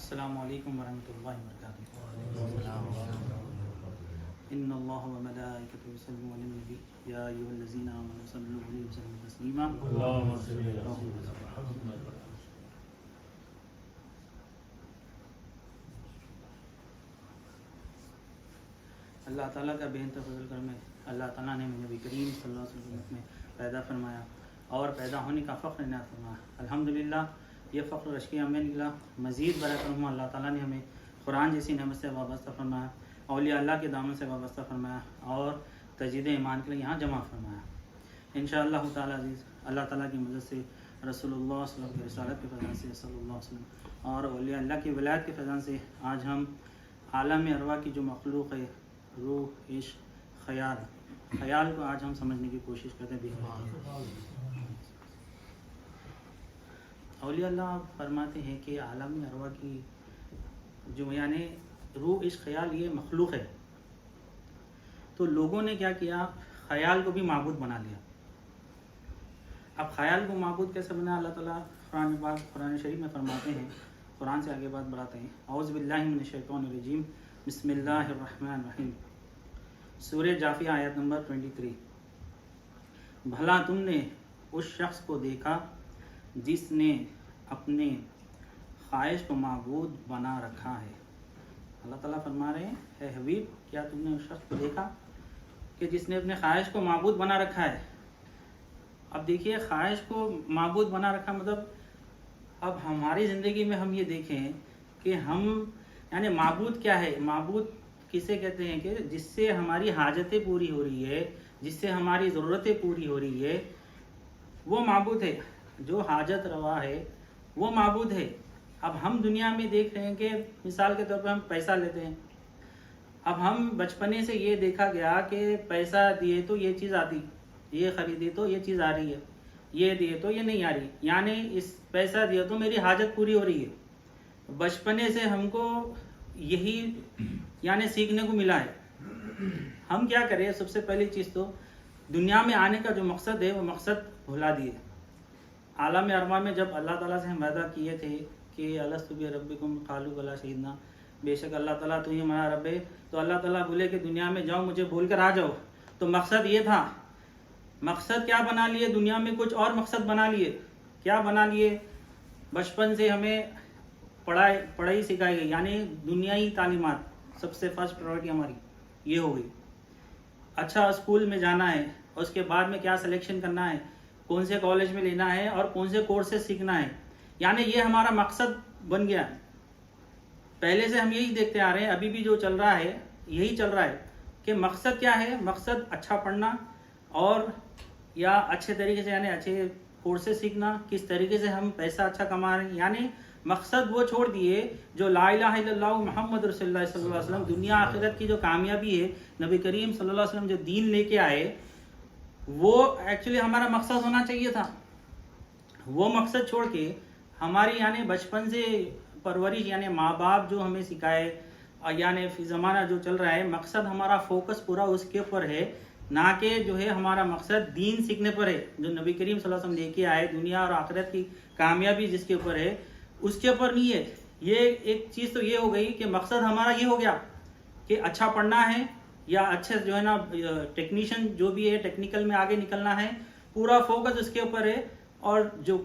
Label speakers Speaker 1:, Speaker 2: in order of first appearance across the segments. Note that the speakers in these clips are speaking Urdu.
Speaker 1: السلام علیکم ورحمۃ اللہ وبرکاتہ۔ ان اللہ وملائکتہ یصلون علی النبی یا ایھا الذین آمنوا صلوا علیہ وسلموا تسلیما۔ اللہم صل علی محمد۔ اللہ تعالیٰ کا بے انتہا فضل کرم ہے، اللہ تعالیٰ نے نبی کریم صلی اللہ علیہ وسلم میں پیدا فرمایا اور پیدا ہونے کا فخر عنایت فرمایا۔ الحمدللہ یہ فخر رشکیہ میں نکلا۔ مزید برکت ہوں اللہ تعالیٰ نے ہمیں قرآن جیسی نعمت سے وابستہ فرمایا، اولیاء اللہ کے دامن سے وابستہ فرمایا اور تجدید ایمان کے لیے یہاں جمع فرمایا۔ انشاءاللہ تعالیٰ عزیز اللہ تعالیٰ کی مدد سے رسول اللہ صلی اللہ علیہ وسلم کی رسالت کے فیضان سے صلی اللہ علیہ وسلم اور اولیاء اللہ کی ولایت کے فیضان سے آج ہم عالم ارواح کی جو مخلوق ہے، روح، عشق، خیال کو آج ہم سمجھنے کی کوشش کرتے ہیں۔ اولیاء اللہ فرماتے ہیں کہ عالم ارواح کی جو یعنی روح، عشق، خیال یہ مخلوق ہے، تو لوگوں نے کیا کیا، خیال کو بھی معبود بنا لیا۔ اب خیال کو معبود کیسے بنا؟ اللہ تعالیٰ قرآن شریف میں فرماتے ہیں، قرآن سے آگے بات بڑھاتے ہیں۔ اعوذ باللہ من الشیطان الرجیم، بسم اللہ الرحمن الرحیم، سورہ جافیہ آیت نمبر 23۔ بھلا تم نے اس شخص کو دیکھا جس نے اپنے خواہش کو معبود بنا رکھا ہے۔ اللہ تعالیٰ فرما رہے ہیں، اے حبیب کیا تم نے اس شخص کو دیکھا کہ جس نے اپنے خواہش کو معبود بنا رکھا ہے؟ اب دیکھیے، خواہش کو معبود بنا رکھا مطلب اب ہماری زندگی میں ہم یہ دیکھیں کہ ہم یعنی معبود کیا ہے؟ معبود کسے کہتے ہیں کہ جس سے ہماری حاجتیں پوری ہو رہی ہے، جس سے ہماری ضرورتیں پوری ہو رہی ہے، وہ معبود ہے۔ جو حاجت روا ہے وہ معبود ہے۔ اب ہم دنیا میں دیکھ رہے ہیں کہ مثال کے طور پہ ہم پیسہ لیتے ہیں۔ اب ہم بچپنے سے یہ دیکھا گیا کہ پیسہ دیے تو یہ چیز آتی، یہ خریدے تو یہ چیز آ رہی ہے، یہ دیے تو یہ نہیں آ رہی، یعنی اس پیسہ دیا تو میری حاجت پوری ہو رہی ہے۔ بچپنے سے ہم کو یہی یعنی سیکھنے کو ملا ہے۔ ہم کیا کریں؟ سب سے پہلی چیز تو دنیا میں آنے کا جو مقصد ہے وہ مقصد بھلا دیے۔ عالم ارواح میں جب اللہ تعالیٰ سے ہم وعدہ کیے تھے کہ الستُ بربکم قالوا بلی شہدنا، بے شک اللہ تعالیٰ تو ہی ہمارا رب ہے، تو اللہ تعالیٰ بولے کہ دنیا میں جاؤ مجھے بول کر آ جاؤ، تو مقصد یہ تھا۔ مقصد کیا بنا لیے؟ دنیا میں کچھ اور مقصد بنا لیے۔ کیا بنا لیے؟ بچپن سے ہمیں پڑھائی سکھائی گئی، یعنی دنیائی تعلیمات سب سے فرسٹ پرائورٹی ہماری یہ ہو گئی۔ اچھا اسکول میں جانا ہے، اور اس کے بعد میں کیا سلیکشن کرنا ہے، کون سے کالج میں لینا ہے اور کون سے کورسز سیکھنا ہے، یعنی یہ ہمارا مقصد بن گیا۔ پہلے سے ہم یہی دیکھتے آ رہے ہیں، ابھی بھی جو چل رہا ہے یہی چل رہا ہے کہ مقصد کیا ہے؟ مقصد اچھا پڑھنا اور یا اچھے طریقے سے یعنی اچھے کورسز سیکھنا، کس طریقے سے ہم پیسہ اچھا کما رہے ہیں، یعنی مقصد وہ چھوڑ دیے جو لا الہ الا اللہ محمد رسول اللہ صلی اللہ علیہ وسلم، دنیا آخرت کی جو کامیابی ہے، نبی کریم صلی اللہ علیہ وسلم جو دین لے کے آئے، وہ ایکچولی ہمارا مقصد ہونا چاہیے تھا۔ وہ مقصد چھوڑ کے ہماری یعنی بچپن سے پرورش یعنی ماں باپ جو ہمیں سکھائے، یعنی فی زمانہ جو چل رہا ہے، مقصد ہمارا فوکس پورا اس کے اوپر ہے، نہ کہ جو ہے ہمارا مقصد دین سیکھنے پر ہے، جو نبی کریم صلی اللہ علیہ وسلم لے کے آئے، دنیا اور آخرت کی کامیابی جس کے اوپر ہے اس کے اوپر نہیں ہے۔ یہ ایک چیز تو یہ ہو گئی کہ مقصد ہمارا یہ ہو گیا کہ اچھا پڑھنا ہے یا اچھے جو ہے نا ٹیکنیشین جو بھی ہے ٹیکنیکل میں آگے نکلنا ہے، پورا فوکس اس کے اوپر ہے، اور جو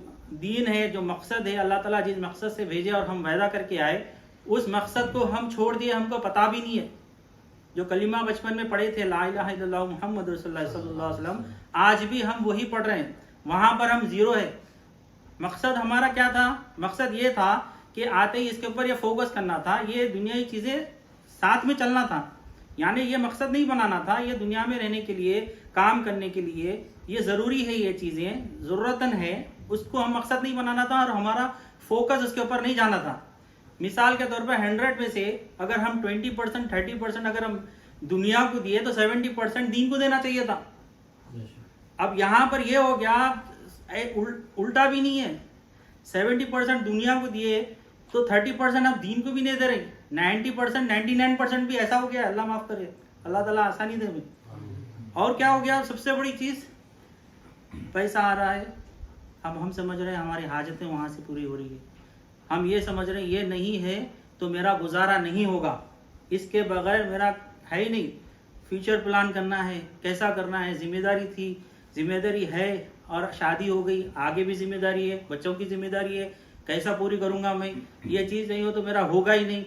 Speaker 1: دین ہے، جو مقصد ہے، اللہ تعالیٰ جس مقصد سے بھیجے اور ہم وعدہ کر کے آئے، اس مقصد کو ہم چھوڑ دیے، ہم کو پتہ بھی نہیں ہے۔ جو کلمہ بچپن میں پڑھے تھے لا الہ الا اللہ محمد رسول اللہ صلی اللہ علیہ وسلم، آج بھی ہم وہی پڑھ رہے ہیں، وہاں پر ہم زیرو ہے۔ مقصد ہمارا کیا تھا؟ مقصد یہ تھا کہ آتے ہی اس کے اوپر یہ فوکس کرنا تھا، یہ دنیائی چیزیں ساتھ میں چلنا تھا، یعنی یہ مقصد نہیں بنانا تھا، یہ دنیا میں رہنے کے لیے، کام کرنے کے لیے یہ ضروری ہے، یہ چیزیں ضرورتاً ہے، اس کو ہم مقصد نہیں بنانا تھا اور ہمارا فوکس اس کے اوپر نہیں جانا تھا۔ مثال کے طور پہ 100 میں سے اگر ہم 20% 30% اگر ہم دنیا کو دیے تو 70% دین کو دینا چاہیے تھا۔ اب یہاں پر یہ ہو گیا الٹا بھی نہیں ہے، 70% دنیا کو دیے تو 30% آپ دین کو بھی نہیں دے رہے، 90% 99% بھی ایسا ہو گیا، اللہ معاف کرے، اللہ تعالیٰ آسانی دے ہمیں۔ اور کیا ہو گیا؟ سب سے بڑی چیز پیسہ آ رہا ہے، اب ہم سمجھ رہے ہیں ہماری حاجتیں وہاں سے پوری ہو رہی ہے، ہم یہ سمجھ رہے ہیں یہ نہیں ہے تو میرا گزارا نہیں ہوگا، اس کے بغیر میرا ہے ہی نہیں. فیوچر پلان کرنا ہے، کیسا کرنا ہے، ذمہ داری تھی، ذمہ داری ہے، اور شادی ہو گئی، آگے بھی ذمہ داری ہے، بچوں کی ذمہ داری ہے، کیسا پوری کروں گا میں، یہ چیز نہیں ہو تو میرا ہوگا ہی نہیں.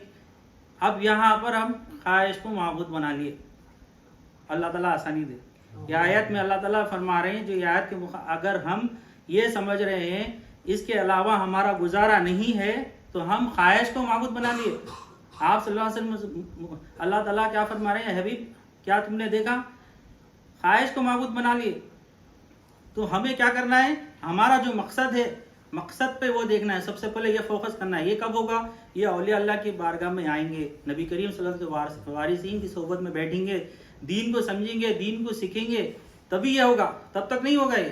Speaker 1: اب یہاں پر ہم خواہش کو معبود بنا لیے. اللہ تعالیٰ آسانی دے. یہ آیت میں اللہ تعالیٰ فرما رہے ہیں جو یہ آیت کے اگر ہم یہ سمجھ رہے ہیں اس کے علاوہ ہمارا گزارا نہیں ہے تو ہم خواہش کو معبود بنا لیے. آپ صلی اللہ علیہ وسلم اللہ تعالیٰ کیا فرما رہے ہیں، حبیب کیا تم نے دیکھا، خواہش کو معبود بنا لیے. تو ہمیں کیا کرنا ہے، ہمارا جو مقصد ہے مقصد پہ وہ دیکھنا ہے، سب سے پہلے یہ فوکس کرنا ہے. یہ کب ہوگا، یہ اولیاء اللہ کی بارگاہ میں آئیں گے، نبی کریم صلی اللہ علیہ وسلم کے وارثین کی صحبت میں بیٹھیں گے، دین کو سمجھیں گے، دین کو سیکھیں گے، تبھی یہ ہوگا، تب تک نہیں ہوگا. یہ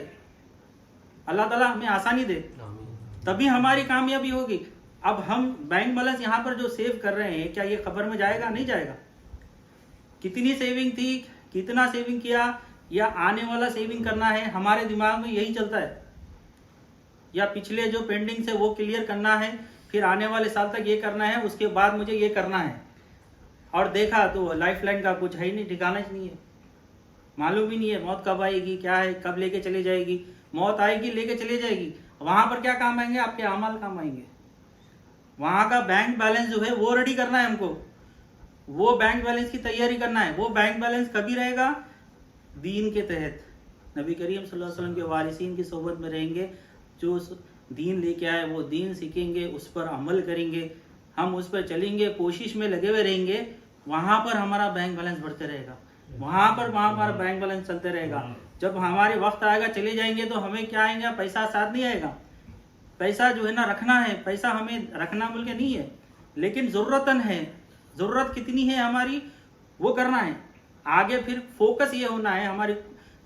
Speaker 1: اللہ تعالیٰ ہمیں آسانی دے، تبھی ہماری کامیابی ہوگی. اب ہم بینک بیلنس یہاں پر جو سیو کر رہے ہیں کیا یہ خبر میں جائے گا، نہیں جائے گا. کتنی سیونگ تھی، کتنا سیونگ کیا، یا آنے والا سیونگ کرنا ہے، ہمارے دماغ میں یہی چلتا ہے. یا پچھلے جو پینڈنگ سے وہ کلیئر کرنا ہے، پھر آنے والے سال تک یہ کرنا ہے، اس کے بعد مجھے یہ کرنا ہے. اور دیکھا تو لائف لائن کا کچھ ہے ہی نہیں، ٹھکانا ہی نہیں ہے، معلوم ہی نہیں ہے موت کب آئے گی، کیا ہے، کب لے کے چلے جائے گی. موت آئے گی، لے کے چلے جائے گی، وہاں پر کیا کام آئیں گے، آپ کے اعمال کام آئیں گے. وہاں کا بینک بیلنس جو ہے وہ ریڈی کرنا ہے ہم کو، وہ بینک بیلنس کی تیاری کرنا ہے. وہ بینک بیلنس کبھی رہے گا، دین کے تحت نبی کریم صلی اللہ علیہ وسلم کے وارثین کی صحبت میں رہیں گے. جو دین لے کے آئے وہ دین سیکھیں گے، اس پر عمل کریں گے، ہم اس پر چلیں گے، کوشش میں لگے ہوئے رہیں گے. وہاں پر ہمارا بینک بیلنس بڑھتے رہے گا، وہاں ہمارا بینک بیلنس چلتے رہے گا. جب ہمارے وقت آئے گا چلے جائیں گے تو ہمیں کیا آئیں گا، پیسہ ساتھ نہیں آئے گا. پیسہ جو ہے نا رکھنا ہے، پیسہ ہمیں رکھنا بول کے نہیں ہے، لیکن ضرورتاً ہے، ضرورت کتنی ہے ہماری وہ کرنا ہے. آگے پھر فوکس یہ ہونا ہے، ہماری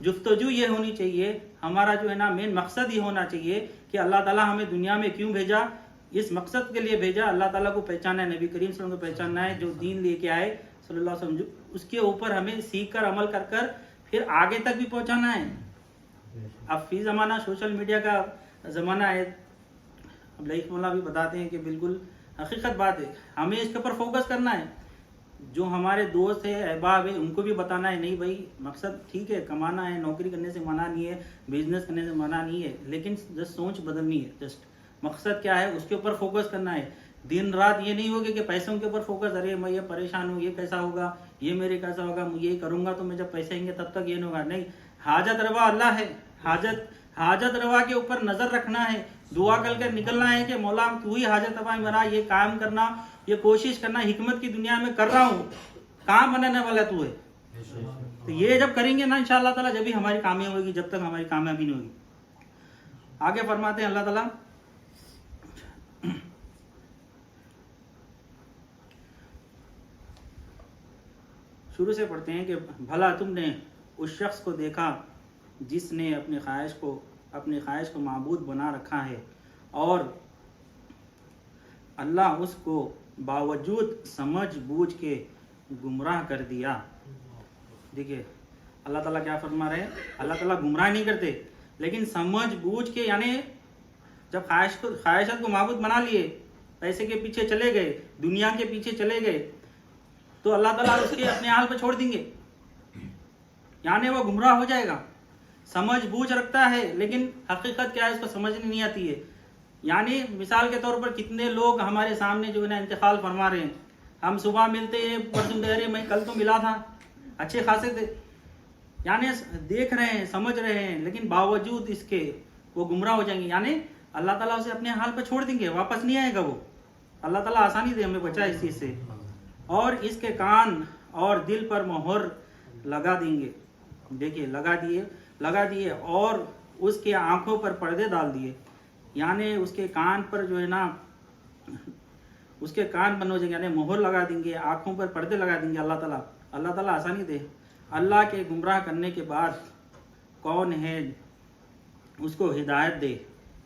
Speaker 1: جفتجو یہ ہونی چاہیے، ہمارا جو ہے نا مین مقصد یہ ہونا چاہیے کہ اللہ تعالیٰ ہمیں دنیا میں کیوں بھیجا، اس مقصد کے لیے بھیجا. اللہ تعالیٰ کو پہچاننا ہے، نبی کریم صلی اللہ علیہ وسلم کو پہچاننا ہے، جو دین لے کے آئے صلی اللہ علیہ وسلم، اس کے اوپر ہمیں سیکھ کر عمل کر کر پھر آگے تک بھی پہنچانا ہے. اب فی زمانہ سوشل میڈیا کا زمانہ ہے، اب لائق مولا بھی بتاتے ہیں کہ بالکل حقیقت بات ہے، ہمیں اس کے اوپر فوکس کرنا ہے. جو ہمارے دوست ہیں، احباب ہیں، ان کو بھی بتانا ہے نہیں بھائی مقصد ٹھیک ہے، کمانا ہے، نوکری کرنے سے منع نہیں ہے، بزنس کرنے سے منع نہیں ہے، لیکن جسٹ سوچ بدلنی ہے. جسٹ مقصد کیا ہے اس کے اوپر فوکس کرنا ہے. دن رات یہ نہیں ہوگا کہ پیسوں کے اوپر فوکس، ارے میں یہ پریشان ہوں، یہ کیسا ہوگا، یہ میرے کیسا ہوگا، میں یہ کروں گا تو میں جب پیسے آئیں گے تب تک یہ نہیں ہوگا. نہیں، حاجت روا اللہ ہے، حاجت روا کے اوپر نظر رکھنا ہے، دعا کر کے نکلنا ہے کہ مولا تو ہی حاجت روا میرا، یہ کام کرنا، یہ کوشش کرنا، حکمت کی دنیا میں کر رہا ہوں، کام بنانے والا تو ہے. تو یہ جب کریں گے نا انشاءاللہ تعالیٰ جب ہی ہماری کامیابی ہوگی، جب تک ہماری کامیابی نہیں ہوگی. آگے فرماتے ہیں اللہ تعالیٰ، شروع سے پڑھتے ہیں کہ بھلا تم نے اس شخص کو دیکھا جس نے اپنی خواہش کو معبود بنا رکھا ہے اور اللہ اس کو باوجود سمجھ بوجھ کے گمراہ کر دیا. دیکھیے اللہ تعالیٰ کیا فرما رہے ہیں، اللہ تعالیٰ گمراہ نہیں کرتے، لیکن سمجھ بوجھ کے، یعنی جب خواہشات کو معبود بنا لیے، پیسے کے پیچھے چلے گئے، دنیا کے پیچھے چلے گئے، تو اللہ تعالیٰ اس کے اپنے حال پہ چھوڑ دیں گے، یعنی وہ گمراہ ہو جائے گا. سمجھ بوجھ رکھتا ہے لیکن حقیقت کیا ہے اس کو سمجھ نہیں آتی ہے. یعنی مثال کے طور پر کتنے لوگ ہمارے سامنے جو ہے نا انتقال فرما رہے ہیں، ہم صبح ملتے ہیں، پرسوں دے رہے میں کل تو ملا تھا، اچھے خاصے تھے، یعنی دیکھ رہے ہیں، سمجھ رہے ہیں، لیکن باوجود اس کے وہ گمراہ ہو جائیں گے. یعنی اللہ تعالیٰ اسے اپنے حال پہ چھوڑ دیں گے، واپس نہیں آئے گا وہ. اللہ تعالیٰ آسانی دے، ہمیں بچائے اس چیز سے. اور اس کے کان اور دل پر مہر لگا دیں گے. دیکھیے لگا دیے اور اس کے آنکھوں پر پردے ڈال دیے. یعنی اس کے کان پر جو ہے نا اس کے کان بند ہو جائیں گے، یعنی مہر لگا دیں گے، آنکھوں پر پردے لگا دیں گے. اللہ تعالیٰ آسانی دے. اللہ کے گمراہ کرنے کے بعد کون ہے اس کو ہدایت دے،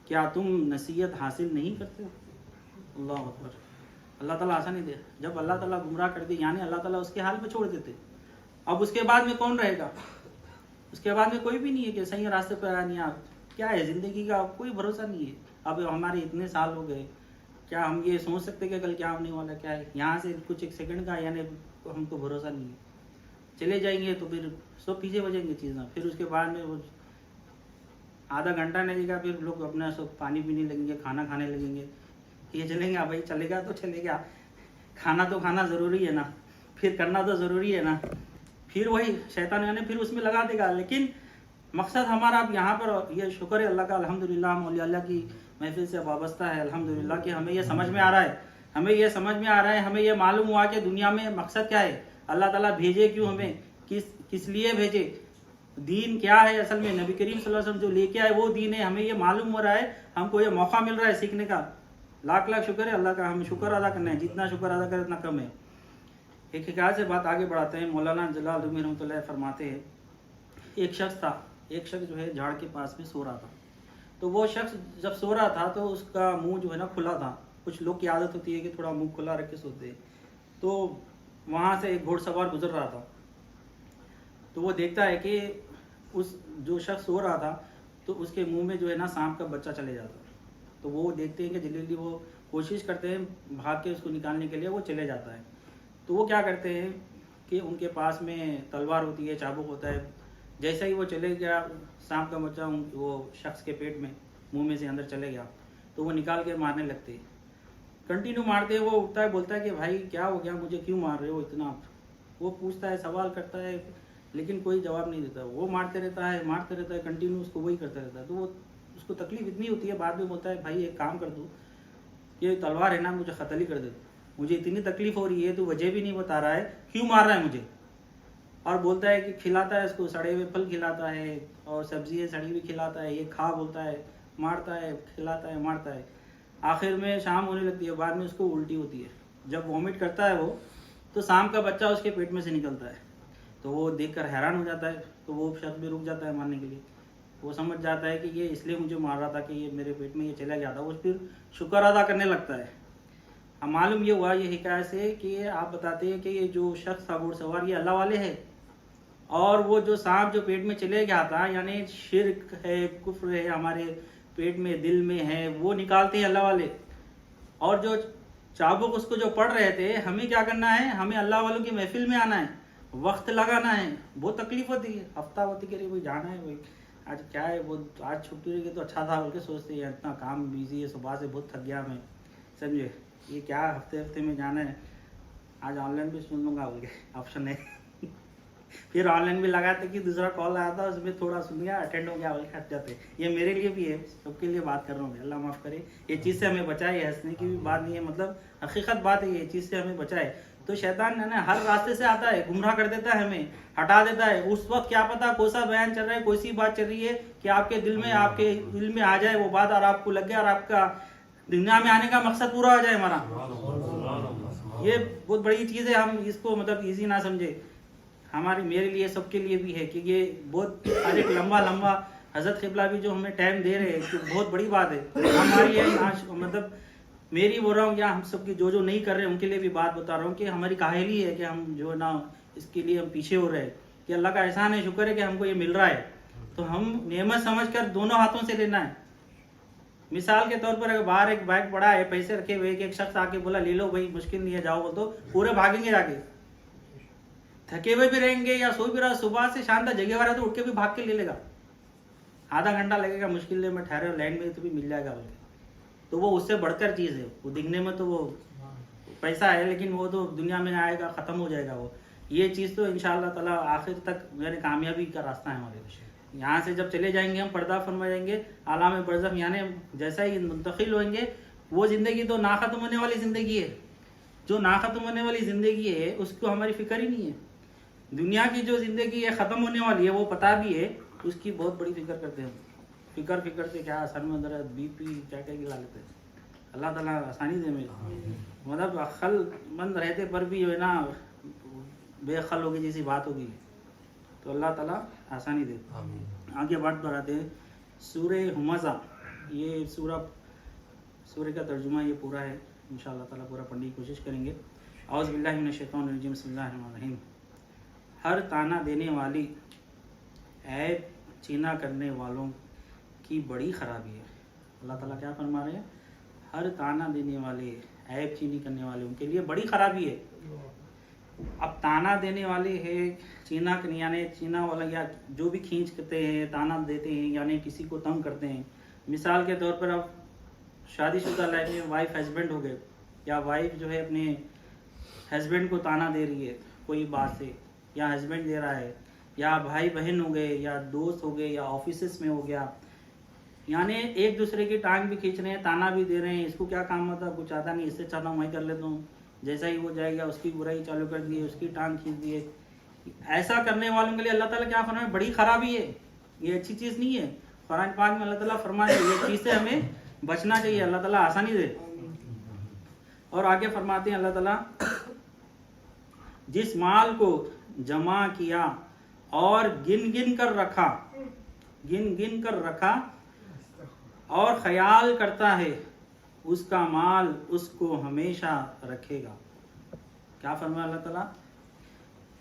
Speaker 1: کیا تم نصیحت حاصل نہیں کرتے ہو؟ اللہ اکبر. اللہ تعالیٰ آسانی دے. جب اللہ تعالیٰ گمراہ کر دے یعنی اللہ تعالیٰ اس کے حال پہ چھوڑ دیتے. اب اس کے بعد میں کون رہے گا؟ اس کے بعد میں کوئی بھی نہیں ہے کہ صحیح راستے پہ آیا نہیں. آپ کیا ہے، زندگی کا کوئی بھروسہ نہیں ہے. اب ہمارے اتنے سال ہو گئے، کیا ہم یہ سوچ سکتے کہ کل کیا ہونے والا کیا ہے؟ یہاں سے کچھ ایک سیکنڈ کا یعنی ہم کو بھروسہ نہیں ہے. چلے جائیں گے تو پھر سب پیچھے بچیں گے چیزیں. پھر اس کے بعد میں وہ آدھا گھنٹہ نہیں لگے گا, پھر لوگ اپنا سب پانی پینے لگیں گے, کھانا کھانے لگیں گے. یہ چلیں گے بھائی, چلے گا تو چلے گا, کھانا تو کھانا ضروری ہے نا, پھر کرنا تو ضروری ہے نا. پھر وہی شیطان یعنی پھر اس میں لگا دے گا. لیکن مقصد ہمارا اب یہاں پر یہ شکر ہے اللہ کا, الحمدللہ ہم اولیاء اللہ کی محفل سے وابستہ ہے الحمدللہ, کہ ہمیں یہ سمجھ میں آ رہا ہے, ہمیں یہ سمجھ میں آ رہا ہے, ہمیں یہ معلوم ہوا کہ دنیا میں مقصد کیا ہے, اللہ تعالیٰ بھیجے کیوں ہمیں, کس لیے بھیجے, دین کیا ہے اصل میں. نبی کریم صلی اللہ علیہ وسلم جو لے کے آئے وہ دین ہے, ہمیں یہ معلوم ہو رہا ہے, ہم کو یہ موقع مل رہا ہے سیکھنے کا. لاکھ لاکھ شکر ہے اللہ کا, ہمیں شکر ادا کرنا ہے, جتنا شکر ادا کرے اتنا کم ہے. ایک حکایت سے بات آگے بڑھاتے ہیں. مولانا جلال الدین رحمۃ اللہ فرماتے ہیں, ایک شخص جو ہے جھاڑ کے پاس میں سو رہا تھا. تو وہ شخص جب سو رہا تھا تو اس کا منہ جو ہے نا کھلا تھا. کچھ لوگ کی عادت ہوتی ہے کہ تھوڑا منہ کھلا رکھ کے سوتے ہیں. تو وہاں سے ایک گھوڑ سوار گزر رہا تھا. تو وہ دیکھتا ہے کہ اس جو شخص سو رہا تھا تو اس کے منہ میں جو ہے نا سانپ کا بچہ چلے جاتا. تو وہ دیکھتے ہیں کہ جلدی جلدی وہ کوشش کرتے ہیں بھاگ کے اس کو نکالنے کے لیے, وہ چلے جاتا ہے. تو وہ کیا کرتے ہیں کہ ان کے پاس میں تلوار ہوتی ہے, چابک ہوتا ہے. جیسا ہی وہ چلے گیا, سانپ کا بچہ وہ شخص کے پیٹ میں منہ میں سے اندر چلے گیا, تو وہ نکال کے مارنے لگتے. کنٹینیو مارتے, وہ اٹھتا ہے, بولتا ہے کہ بھائی کیا ہو گیا, مجھے کیوں مار رہے ہو اتنا. وہ پوچھتا ہے, سوال کرتا ہے, لیکن کوئی جواب نہیں دیتا. وہ مارتے رہتا ہے کنٹینیو, اس کو وہی کرتا رہتا ہے. تو وہ اس کو تکلیف اتنی ہوتی ہے, بعد میں بولتا ہے بھائی ایک کام کر دو, یہ تلوار ہے نا مجھے قتل ہی کر دے, مجھے اتنی تکلیف ہو رہی ہے, تو وجہ بھی نہیں بتا رہا ہے کیوں مار رہا ہے مجھے. اور بولتا ہے کہ کھلاتا ہے اس کو, سڑے ہوئے پھل کھلاتا ہے اور سبزیاں سڑی ہوئی کھلاتا ہے, یہ کھا بولتا ہے, مارتا ہے, کھلاتا ہے, مارتا ہے. آخر میں شام ہونے لگتی ہے, بعد میں اس کو الٹی ہوتی ہے. جب وامٹ کرتا ہے وہ, تو سانپ کا بچہ اس کے پیٹ میں سے نکلتا ہے. تو وہ دیکھ کر حیران ہو جاتا ہے. تو وہ شخص بھی رک جاتا ہے مارنے کے لیے. وہ سمجھ جاتا ہے کہ یہ اس لیے مجھے مار رہا تھا کہ یہ میرے پیٹ میں یہ چلا گیا تھا. وہ پھر شکر ادا کرنے لگتا ہے. معلوم یہ ہوا یہ حکایت سے کہ آپ بتاتے ہیں کہ یہ جو شخص تھا گھوڑ سوار, یہ اللہ والے ہے. اور وہ جو سانپ جو پیٹ میں چلے گیا تھا, یعنی شرک ہے, کفر ہے ہمارے پیٹ میں, دل میں ہے, وہ نکالتے ہیں اللہ والے. اور جو چابک اس کو جو پڑھ رہے تھے, ہمیں کیا کرنا ہے, ہمیں اللہ والوں کی محفل میں آنا ہے, وقت لگانا ہے. بہت تکلیف ہوتی ہے, ہفتہ ہوتی کہ کوئی جانا ہے, کوئی آج کیا ہے, وہ آج چھٹی رہی تو اچھا تھا بول کے سوچتے ہیں, اتنا کام بیزی ہے, صبح سے بہت تھک گیا میں, سمجھے, یہ کیا ہفتے میں جانا ہے, آج آن لائن بھی سن لوں گا بول کے آپشن ہے. پھر آن لائن بھی لگاتے کہ دوسرا کال آیا تھا, اس میں تھوڑا سن گیا, اٹینڈ ہو گیا, بول کے ہٹ جاتے. یہ میرے لیے بھی ہے, سب کے لیے بات کر رہا ہوں, اللہ معاف کرے. یہ چیز سے ہمیں بچائے, ہنسنے کی بھی بات نہیں ہے, مطلب حقیقت بات ہے, یہ چیز سے ہمیں بچائے. تو شیطان ہر راستے سے آتا ہے, گمراہ کر دیتا ہے, ہمیں ہٹا دیتا ہے. اس وقت کیا پتا کون سا بیان چل رہا ہے, کوئی سی بات چل رہی ہے کہ آپ کے دل میں, آپ کے دل میں آ جائے وہ بات, اور آپ کو لگ گیا, اور آپ کا دنیا میں آنے کا مقصد پورا ہو جائے ہمارا. یہ بہت بڑی چیز ہے, ہم اس کو مطلب ایزی نہ سمجھے. ہمارے میرے لیے, سب کے لیے بھی ہے کہ یہ بہت ہر ایک لمبا حضرت قبلہ بھی جو ہمیں ٹائم دے رہے ہیں, کہ بہت بڑی بات ہے ہمارے لیے. مطلب میری بول رہا ہوں, یا ہم سب کی جو نہیں کر رہے ہیں ان کے لیے بھی بات بتا رہا ہوں, کہ ہماری کاہلی ہے کہ ہم جو ہے نا اس کے لیے ہم پیچھے ہو رہے ہیں. کہ اللہ کا احسان ہے, شکر ہے کہ ہم کو یہ مل رہا ہے, تو ہم نعمت سمجھ کر دونوں ہاتھوں سے لینا ہے. مثال کے طور پر اگر باہر ایک بیگ پڑا ہے, پیسے رکھے ہوئے, کہ ایک شخص آ کے بولا لے لو بھائی, مشکل نہیں ہے جاؤ بول, تو پورے بھاگیں گے, جا کے تھکے ہوئے بھی رہیں گے, یا سو بھی رہا, صبح سے شام تک جگہ ہوا رہا تو اٹھ کے بھی بھاگ کے لے لے گا. آدھا گھنٹہ لگے گا مشکل ہے, میں ٹھہرے لائن میں تو بھی مل جائے گا بول کے. تو وہ اس سے بڑھ کر چیز ہے. وہ دکھنے میں تو وہ پیسہ ہے, لیکن وہ تو دنیا میں آئے گا, ختم ہو جائے گا. وہ یہ چیز تو انشاءاللہ تعالیٰ آخر تک میرے کامیابی کا راستہ ہے ہمارے. یہاں سے جب چلے جائیں گے, ہم پردہ فرما جائیں گے, عالم برزخ یعنی جیسا ہی منتقل ہوئیں گے, وہ زندگی تو نا ختم ہونے والی زندگی ہے. جو نا ختم ہونے والی زندگی ہے اس کو ہماری فکر ہی نہیں ہے. دنیا کی جو زندگی ہے ختم ہونے والی ہے, وہ پتہ بھی ہے, اس کی بہت بڑی فکر کرتے ہیں. فکر سے کیا سر میں درد, بی پی, کیا گلا لیتے ہیں. اللہ تعالیٰ آسانی دے میرے, مطلب عقل مند رہتے پر بھی جو ہے نا بے عقل ہوگی جیسی بات ہوگی, تو اللہ تعالیٰ آسانی دے. آگے بات بڑھاتے ہیں. سورہ ہمزہ, یہ سورہ کا ترجمہ یہ پورا ہے, انشاءاللہ تعالیٰ پورا پڑھنے کی کوشش کریں گے. اعوذ باللہ من الشیطان الرجیم, بسم اللہ الرحمن الرحیم. ہر تانا دینے والی, عیب چینا کرنے والوں کی بڑی خرابی ہے. اللہ تعالیٰ کیا فرما رہے ہیں, ہر تانا دینے والے، عیب چینی کرنے والے، ان کے لیے بڑی خرابی ہے۔ اب تانا دینے والے ہے چینا، یعنی چینا والا یا جو بھی کھینچتے ہیں، تانا دیتے ہیں، یعنی کسی کو تنگ کرتے ہیں۔ مثال کے طور پر اب شادی شدہ لائف میں وائف ہسبینڈ ہو گئے، یا وائف جو ہے اپنے ہسبینڈ کو تانا دے رہی ہے کوئی بات سے، یا ہسبینڈ دے رہا ہے، یا بھائی بہن ہو گئے، یا دوست ہو گئے، یا آفیسز میں ہو گیا، یعنی ایک دوسرے کی ٹانگ بھی کھینچ رہے ہیں، تانا بھی دے رہے ہیں، اس کو کیا کام ہوتا ہے، کچھ آتا نہیں، اس سے چاہتا ہوں میں کر لیتا ہوں، جیسا ہی وہ جائے گا اس کی برائی چالو کر دیے، اس کی ٹانگ کھینچ دیے۔ ایسا کرنے والوں کے لیے اللہ تعالیٰ کیا فرمائے، بڑی خرابی ہے، یہ اچھی چیز نہیں ہے۔ قرآن پاک میں اللہ تعالیٰ فرمائے یہ چیز سے ہمیں بچنا چاہیے، اللہ تعالیٰ آسانی دے۔ اور آگے فرماتے ہیں اللہ تعالیٰ، جس مال کو جمع کیا اور گن گن کر رکھا اور خیال کرتا ہے، اس کا مال اس کو ہمیشہ رکھے گا۔ کیا فرمایا اللہ تعالیٰ،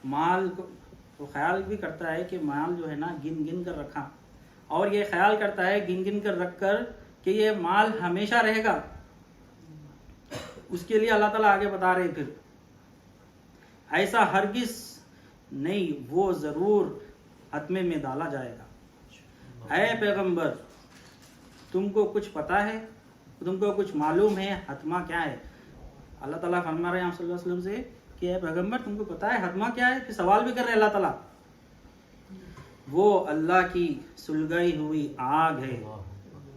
Speaker 1: مال کو خیال بھی کرتا ہے کہ مال جو ہے نا گن گن کر رکھا، اور یہ خیال کرتا ہے گن گن کر رکھ کر کہ یہ مال ہمیشہ رہے گا، اس کے لیے اللہ تعالیٰ آگے بتا رہے پھر ایسا ہرگز نہیں، وہ ضرور حتمے میں ڈالا جائے گا۔ اے پیغمبر تم کو کچھ پتا ہے، تم کو کچھ معلوم ہے حتمہ کیا ہے؟ اللہ تعالیٰ فرما رہے ہیں آپ صلی اللہ علیہ وسلم سے کہ اے پیغمبر تم کو پتا ہے حتمہ کیا ہے؟ پھر سوال بھی کر رہے ہیں اللہ تعالیٰ۔ وہ اللہ کی سلگائی ہوئی آگ ہے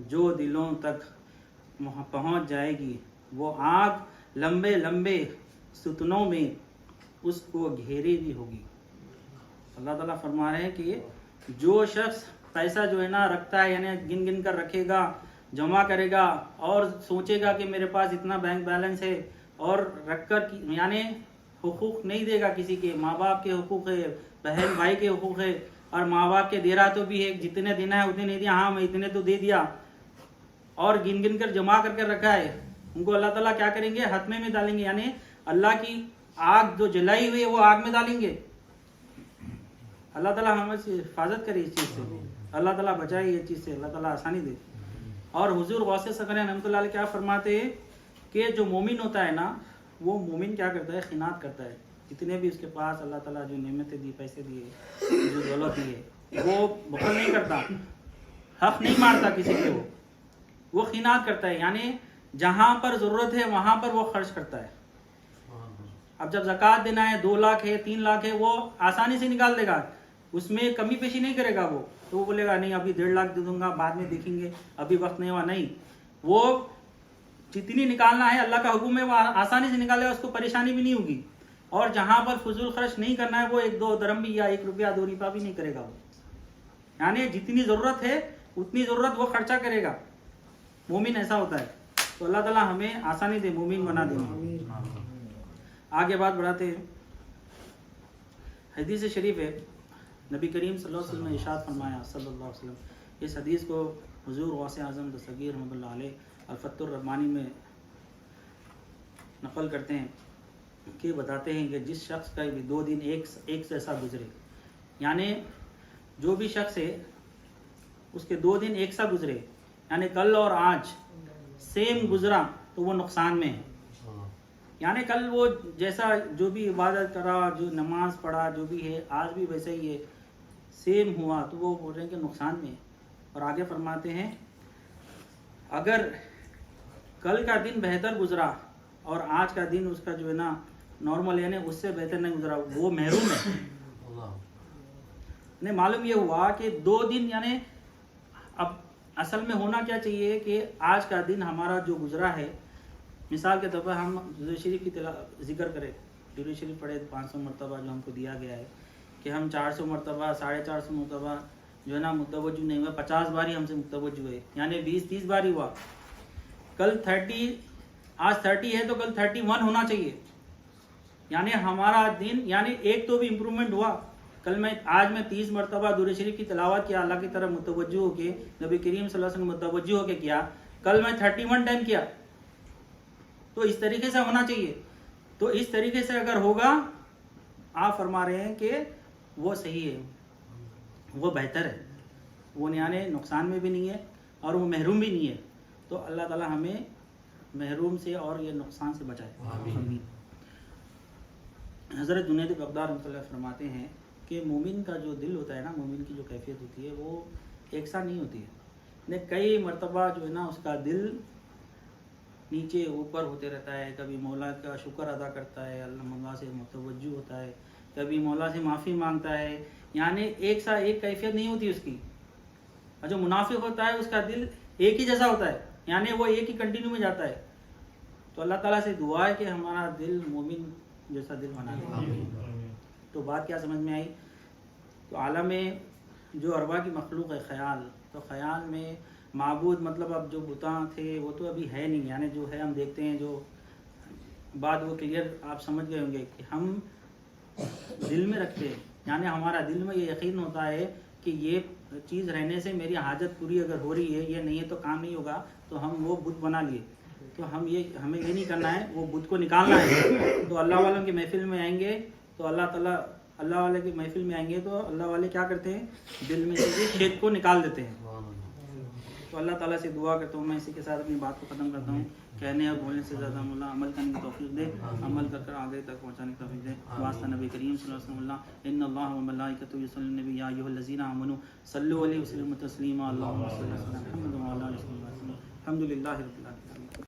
Speaker 1: جو دلوں تک پہنچ جائے گی، وہ آگ لمبے لمبے ستونوں میں اس کو گھیرے بھی ہوگی۔ اللہ تعالیٰ فرما رہے ہیں کہ جو شخص پیسہ جو ہے نا رکھتا ہے، یعنی گن گن کر رکھے گا، جمع کرے گا، اور سوچے گا کہ میرے پاس اتنا بینک بیلنس ہے، اور رکھ کر یعنی حقوق نہیں دے گا کسی کے، ماں باپ کے حقوق ہے، بہن بھائی کے حقوق ہے، اور ماں باپ کے دے رہا تو بھی ہے، جتنے دینا ہے اتنے نہیں دیا، ہاں میں اتنے تو دے دیا، اور گن گن کر جمع کر کے رکھا ہے، ان کو اللہ تعالیٰ کیا کریں گے، حتمے میں ڈالیں گے، یعنی اللہ کی آگ جو جلائی ہوئی ہے وہ آگ میں ڈالیں گے۔ اللہ تعالیٰ ہمیں حفاظت کرے اس چیز سے، اللہ تعالیٰ بچائے یہ چیز سے، اللہ تعالیٰ آسانی دے۔ اور حضور غوث ثقلین رحمۃ اللہ علیہ کیا فرماتے ہیں کہ جو مومن ہوتا ہے نا، وہ مومن کیا کرتا ہے، خیانت کرتا ہے، جتنے بھی اس کے پاس اللہ تعالیٰ جو نعمتیں دی، پیسے دیے، جو دولت دی ہے، وہ بخل نہیں کرتا، حق نہیں مارتا کسی کے، وہ خیانت کرتا ہے، یعنی جہاں پر ضرورت ہے وہاں پر وہ خرچ کرتا ہے۔ اب جب زکوٰۃ دینا ہے، 2 لاکھ ہے، 3 لاکھ ہے، وہ آسانی سے نکال دے گا، اس میں کمی پیشی نہیں کرے گا، وہ تو وہ بولے گا نہیں ابھی 1.5 لاکھ دے دوں گا، بعد میں دیکھیں گے، ابھی وقت نہیں ہوا، نہیں، وہ جتنی نکالنا ہے اللہ کا حکم ہے وہ آسانی سے نکالے گا، اس کو پریشانی بھی نہیں ہوگی۔ اور جہاں پر فضول خرچ نہیں کرنا ہے، وہ 1-2 درم بھی یا 1 روپیہ 2 روپیہ بھی نہیں کرے گا، وہ یعنی جتنی ضرورت ہے اتنی ضرورت وہ خرچہ کرے گا، مومن ایسا ہوتا ہے۔ تو اللہ تعالیٰ ہمیں آسانی دے، مومن بنا دے۔ آگے بات بڑھاتے ہیں، حدیث شریف ہے، نبی کریم صلی اللہ علیہ وسلم نے ارشاد فرمایا صلی اللہ علیہ وسلم، اس حدیث کو حضور غوث اعظم دستگیر رحمۃ اللہ علیہ الفتح الرحمانی میں نقل کرتے ہیں کہ بتاتے ہیں کہ جس شخص کا بھی 2 دن ایک جیسا گزرے، یعنی جو بھی شخص ہے اس کے 2 دن ایک سا گزرے، یعنی کل اور آج سیم گزرا تو وہ نقصان میں ہے، یعنی کل وہ جیسا جو بھی عبادت کرا، جو نماز پڑھا، جو بھی ہے آج بھی ویسے ہی ہے، سیم ہوا تو وہ بول رہے ہیں کہ نقصان میں ہے۔ اور آگے فرماتے ہیں اگر کل کا دن بہتر گزرا اور آج کا دن اس کا جو ہے نا نارمل یعنی اس سے بہتر نہیں گزرا، وہ محروم ہے۔ نہیں معلوم یہ ہوا کہ 2 دن یعنی اب اصل میں ہونا کیا چاہیے کہ آج کا دن ہمارا جو گزرا ہے، مثال کے طور پر ہم درود شریف کی ذکر کریں، درود شریف پڑھے 500 مرتبہ جو ہم کو دیا گیا ہے کہ ہم 400 مرتبہ 450 مرتبہ جو ہے نا متوجہ نہیں ہوئے، 50 بار ہی ہم سے متوجہ ہوئے، یعنی 20-30 بار ہی ہوا۔ کل 30 آج 30 ہے تو کل 31 ہونا چاہیے، یعنی ہمارا دن یعنی ایک تو بھی امپرومنٹ ہوا۔ کل آج میں 30 مرتبہ درود شریف کی تلاوت کیا، اللہ کی طرف متوجہ ہو کے، نبی کریم صلی اللہ علیہ وسلم متوجہ ہو کے کیا، کل میں 31 ٹائم کیا، تو اس طریقے سے ہونا چاہیے۔ تو اس طریقے سے اگر ہوگا، آپ فرما رہے ہیں کہ وہ صحیح ہے، وہ بہتر ہے، وہ یعنی نقصان میں بھی نہیں ہے اور وہ محروم بھی نہیں ہے۔ تو اللہ تعالیٰ ہمیں محروم سے اور یہ نقصان سے بچائے. آمین. حضرت جنید بغداد رحمۃ اللہ فرماتے ہیں کہ مومن کا جو دل ہوتا ہے نا، مومن کی جو کیفیت ہوتی ہے وہ ایک سا نہیں ہوتی ہے. کئی مرتبہ جو ہے نا اس کا دل نیچے اوپر ہوتے رہتا ہے. کبھی مولا کا شکر ادا کرتا ہے، اللہ مولا سے متوجہ ہوتا ہے، کبھی مولا سے معافی مانگتا ہے. یعنی ایک سا ایک کیفیت نہیں ہوتی اس کی. اور جو منافق ہوتا ہے اس کا دل ایک ہی جیسا ہوتا ہے، یعنی وہ ایک ہی کنٹینیو میں جاتا ہے. تو اللہ تعالیٰ سے دعا ہے کہ ہمارا دل مومن جیسا دل بنا دے. تو بات کیا سمجھ میں آئی؟ تو عالم جو ارواح کی مخلوق ہے خیال، تو خیال میں معبود مطلب اب جو بتاں تھے وہ تو ابھی ہے نہیں. یعنی جو ہے ہم دیکھتے ہیں، جو بات وہ کلیئر آپ سمجھ گئے ہوں گے کہ ہم دل میں رکھتے ہیں. یعنی ہمارا دل میں یہ یقین ہوتا ہے کہ یہ چیز رہنے سے میری حاجت پوری اگر ہو رہی ہے، یہ نہیں ہے تو کام نہیں ہوگا، تو ہم وہ بت بنا لیے. تو ہمیں یہ نہیں کرنا ہے، وہ بت کو نکالنا ہے. تو اللہ والوں کی محفل میں آئیں گے تو اللہ تعالیٰ، اللہ والے کی محفل میں آئیں گے تو اللہ والے کیا کرتے ہیں؟ دل میں سے شیط کو نکال دیتے ہیں. تو اللہ تعالیٰ سے دعا کرتا ہوں. میں اسی کے ساتھ اپنی بات کو ختم کرتا ہوں. کہنے اور بولنے سے زیادہ مولا عمل کرنے کی توفیق دے، عمل کر آگے تک پہنچانے کی توفیق دے. واسطہ نبی کریم صلی اللہ علیہ وسلم. ان اللہ و ملائکتہ یصلون علی النبی یا ایھا الذین آمنوا صلوا علیہ وسلموا تسلیما. اللهم صل علی محمد و علی آل محمد. الحمد للہ رب العالمین.